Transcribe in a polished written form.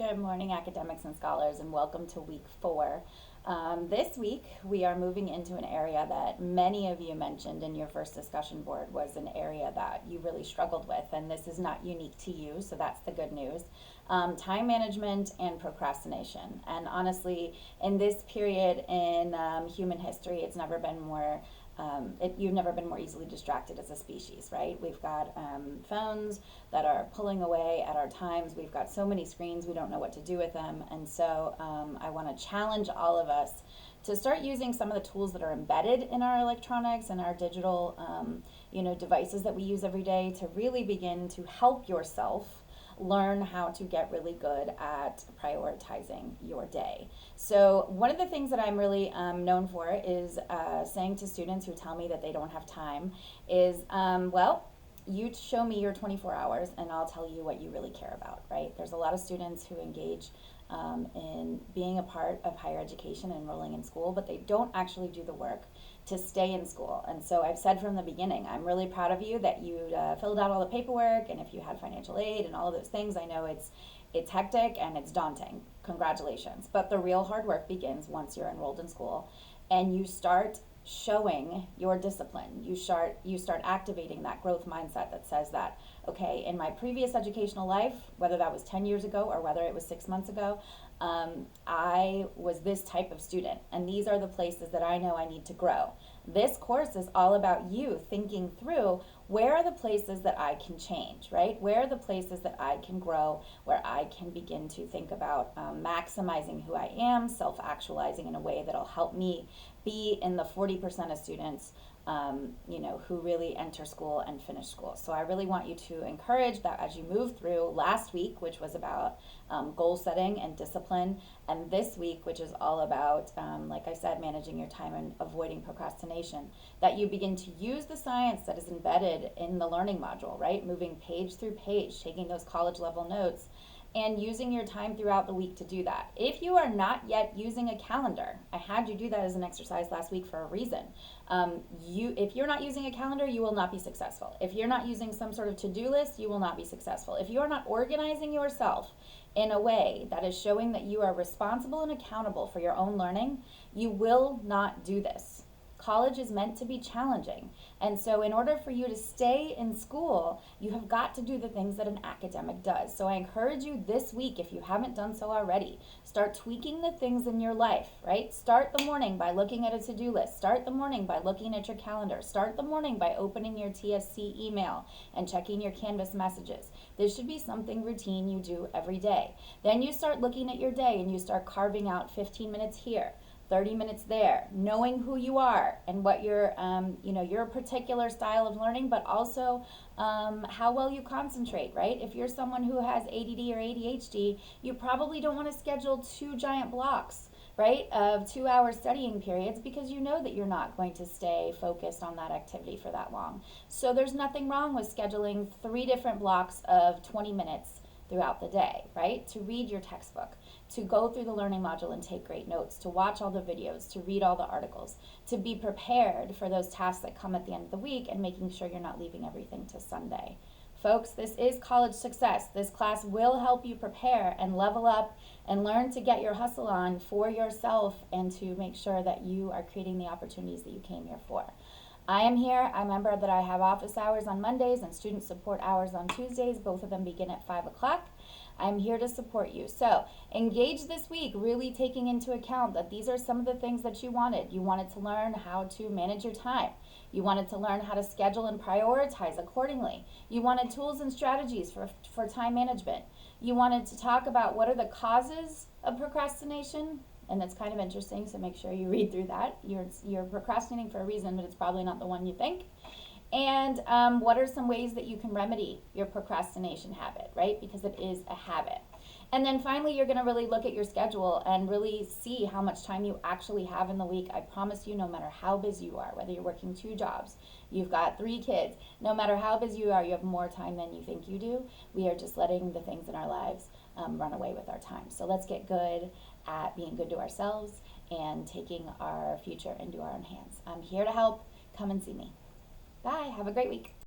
Good morning, academics and scholars, and welcome to week 4. This week, we are moving into an area that many of you mentioned in your first discussion board was an area that you really struggled with, and this is not unique to you, so that's the good news. Time management and procrastination. And honestly, in this period in human history, it's never been more you've never been more easily distracted as a species, right? We've got phones that are pulling away at our times. We've got so many screens, we don't know what to do with them. And so I want to challenge all of us to start using some of the tools that are embedded in our electronics and our digital devices that we use every day to really begin to help yourself learn how to get really good at prioritizing your day. So one of the things that I'm really known for is saying to students who tell me that they don't have time is, you show me your 24 hours and I'll tell you what you really care about, right? There's a lot of students who engage in being a part of higher education and enrolling in school, but they don't actually do the work to stay in school. And so I've said from the beginning, I'm really proud of you that you filled out all the paperwork, and if you had financial aid and all of those things, I know it's hectic and it's daunting. Congratulations. But the real hard work begins once you're enrolled in school and you start showing your discipline. You start activating that growth mindset that says that, okay, in my previous educational life, whether that was 10 years ago or whether it was 6 months ago, I was this type of student, and these are the places that I know I need to grow. This course is all about you thinking through, where are the places that I can change, right? Where are the places that I can grow, where I can begin to think about maximizing who I am, self-actualizing in a way that'll help me be in the 40% of students who really enter school and finish school. So I really want you to encourage that as you move through last week, which was about goal setting and discipline, and this week, which is all about, like I said, managing your time and avoiding procrastination, that you begin to use the science that is embedded in the learning module, right? Moving page through page, taking those college level notes, and using your time throughout the week to do that. If you are not yet using a calendar, I had you do that as an exercise last week for a reason. If you're not using a calendar, you will not be successful. If you're not using some sort of to-do list, you will not be successful. If you are not organizing yourself in a way that is showing that you are responsible and accountable for your own learning, you will not do this. College is meant to be challenging. And so in order for you to stay in school, you have got to do the things that an academic does. So I encourage you this week, if you haven't done so already, start tweaking the things in your life, right? Start the morning by looking at a to-do list. Start the morning by looking at your calendar. Start the morning by opening your TSC email and checking your Canvas messages. This should be something routine you do every day. Then you start looking at your day and you start carving out 15 minutes here, 30 minutes there, knowing who you are and what your particular style of learning, but also how well you concentrate, right? If you're someone who has ADD or ADHD, you probably don't want to schedule 2 giant blocks, right, of 2-hour studying periods, because you know that you're not going to stay focused on that activity for that long. So there's nothing wrong with scheduling 3 different blocks of 20 minutes throughout the day, right? To read your textbook, to go through the learning module and take great notes, to watch all the videos, to read all the articles, to be prepared for those tasks that come at the end of the week, and making sure you're not leaving everything to Sunday. Folks, this is college success. This class will help you prepare and level up and learn to get your hustle on for yourself and to make sure that you are creating the opportunities that you came here for. I am here. I remember that I have office hours on Mondays and student support hours on Tuesdays. Both of them begin at 5 o'clock. I'm here to support you. So engage this week, really taking into account that these are some of the things that you wanted. You wanted to learn how to manage your time. You wanted to learn how to schedule and prioritize accordingly. You wanted tools and strategies for time management. You wanted to talk about what are the causes of procrastination. And that's kind of interesting, so make sure you read through that. You're procrastinating for a reason, but it's probably not the one you think. And what are some ways that you can remedy your procrastination habit, right? Because it is a habit. And then finally, you're going to really look at your schedule and really see how much time you actually have in the week. I promise you, no matter how busy you are, whether you're working 2 jobs, you've got 3 kids, no matter how busy you are, you have more time than you think you do. We are just letting the things in our lives run away with our time. So let's get good at being good to ourselves and taking our future into our own hands. I'm here to help. Come and see me. Bye. Have a great week.